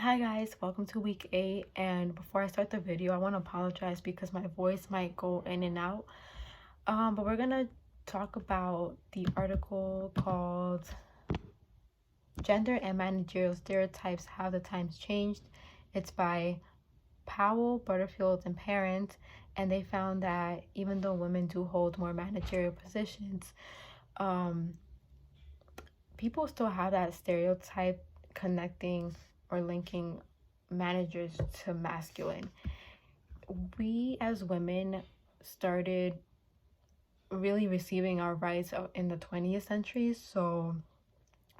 Hi guys, welcome to week 8. And before I start the video, I want to apologize because my voice might go in and out. But we're gonna talk about the article called Gender and Managerial Stereotypes, How the Times Changed. It's by Powell, Butterfield, and Parent, and they found that even though women do hold more managerial positions, um, people still have that stereotype connecting or linking managers to masculine. We as women started really receiving our rights in the 20th century. So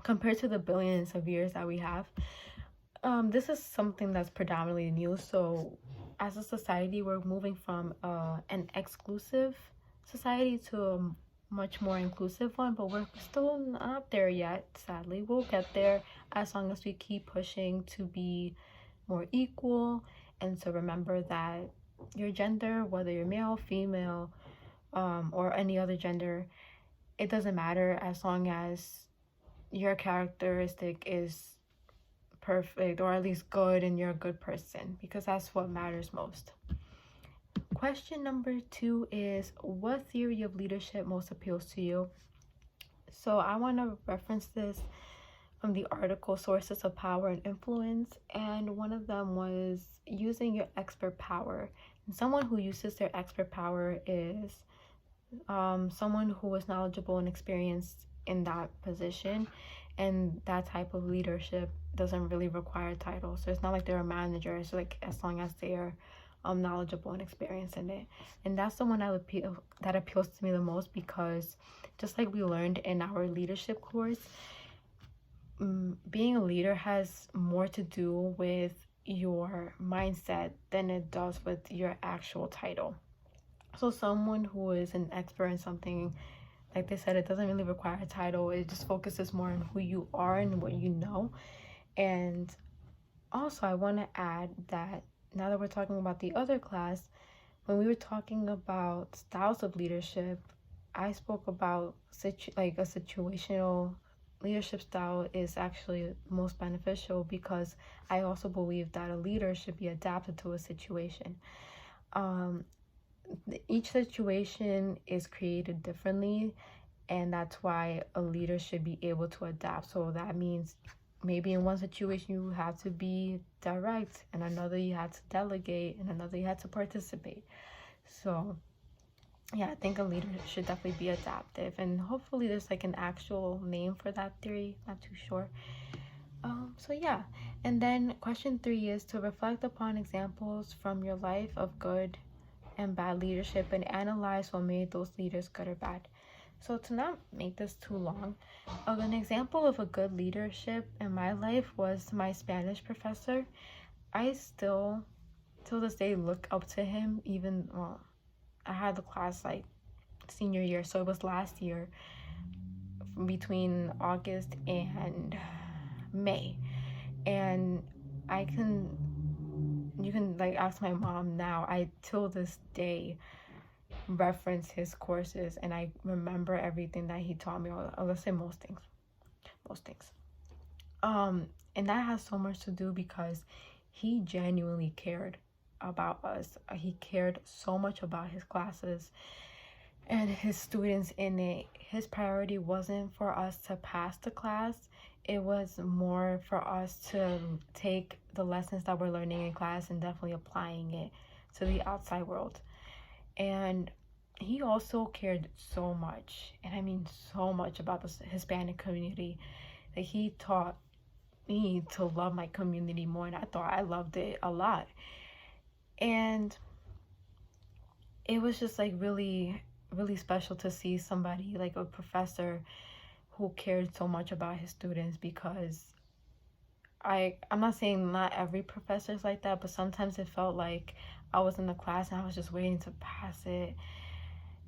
compared to the billions of years that we have, this is something that's predominantly new. So as a society, we're moving from an exclusive society to a much more inclusive one, but we're still not there yet. Sadly, we'll get there as long as we keep pushing to be more equal and to remember that your gender, whether you're male, female, or any other gender, it doesn't matter as long as your characteristic is perfect or at least good and you're a good person, because that's what matters most. Question number 2 is, what theory of leadership most appeals to you? So I want to reference this from the article Sources of Power and Influence, and one of them was using your expert power. And someone who uses their expert power is someone who is knowledgeable and experienced in that position, and that type of leadership doesn't really require a title. So it's not like they're a manager. It's like as long as they're knowledgeable and experienced in it. And that's the one that appeals to me the most, because just like we learned in our leadership course, being a leader has more to do with your mindset than it does with your actual title. So someone who is an expert in something, like they said, it doesn't really require a title. It just focuses more on who you are and what you know. And also I want to add that now that we're talking about the other class, when we were talking about styles of leadership, I spoke about a situational leadership style is actually most beneficial, because I also believe that a leader should be adapted to a situation. Each situation is created differently, and that's why a leader should be able to adapt. So that means maybe in one situation you have to be direct, and another you had to delegate, and another you had to participate. So yeah, I think a leader should definitely be adaptive, and hopefully there's like an actual name for that theory. Not too sure. So yeah, and then question 3 is to reflect upon examples from your life of good and bad leadership and analyze what made those leaders good or bad. So to not make this too long, an example of a good leadership in my life was my Spanish professor. I still, till this day, look up to him. Even well, I had the class like senior year, so it was last year, between August and May, and you can like ask my mom now. I till this day reference his courses, and I remember everything that he taught me. Or let's say most things. And that has so much to do because he genuinely cared about us. He cared so much about his classes and his students in it. His priority wasn't for us to pass the class. It was more for us to take the lessons that we're learning in class and definitely applying it to the outside world. And he also cared so much, and I mean so much, about the Hispanic community, that he taught me to love my community more, and I thought I loved it a lot. And it was just like really, really special to see somebody like a professor who cared so much about his students, because I'm not saying not every professor is like that, but sometimes it felt like I was in the class and I was just waiting to pass it,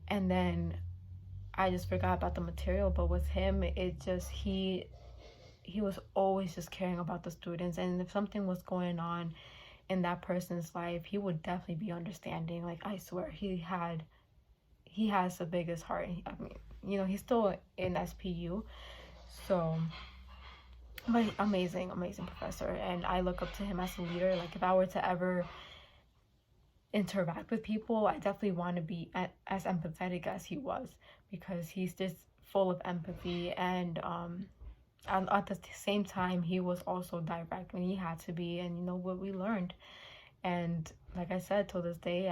and then I just forgot about the material. But with him, it just he was always just caring about the students, and if something was going on in that person's life, he would definitely be understanding. Like, I swear, he has the biggest heart. I mean, he's still in SPU, so but amazing, amazing professor, and I look up to him as a leader. Like if I were to ever interact with people, I definitely want to be as empathetic as he was, because he's just full of empathy, and at the same time he was also direct when he had to be. And you know what we learned, and like I said, till this day,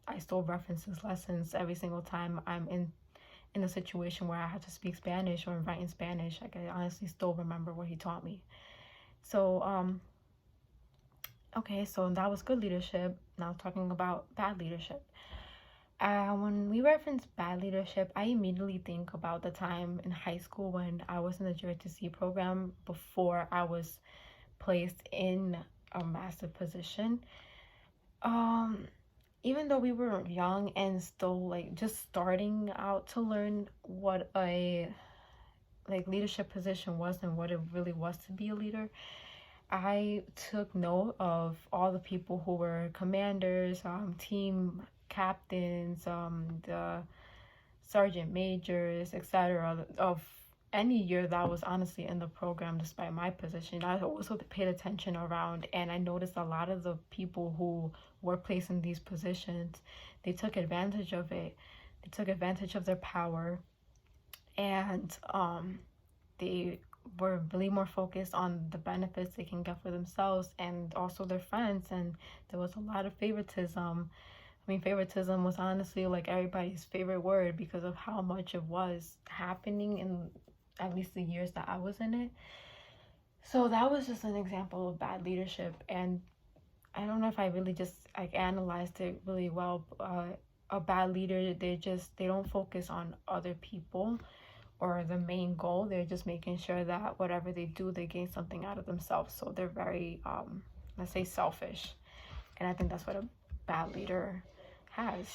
I still reference his lessons every single time I'm in a situation where I have to speak Spanish or write in Spanish. Like I honestly still remember what he taught me. So okay, so that was good leadership. Now talking about bad leadership. When we reference bad leadership, I immediately think about the time in high school when I was in the JRTC program before I was placed in a massive position. Um, Even though we were young and still like just starting out to learn what a like leadership position was and what it really was to be a leader, I took note of all the people who were commanders, team captains, the sergeant majors, etc. of any year that I was honestly in the program. Despite my position, I also paid attention around, and I noticed a lot of the people who were placed in these positions, they took advantage of it. They took advantage of their power, and they were really more focused on the benefits they can get for themselves and also their friends. And there was a lot of favoritism. I mean, favoritism was honestly like everybody's favorite word because of how much it was happening in at least the years that I was in it. So that was just an example of bad leadership. And I don't know if I really just like analyzed it really well. A bad leader, they don't focus on other people or the main goal. They're just making sure that whatever they do, they gain something out of themselves. So they're very let's say selfish. And I think that's what a bad leader has.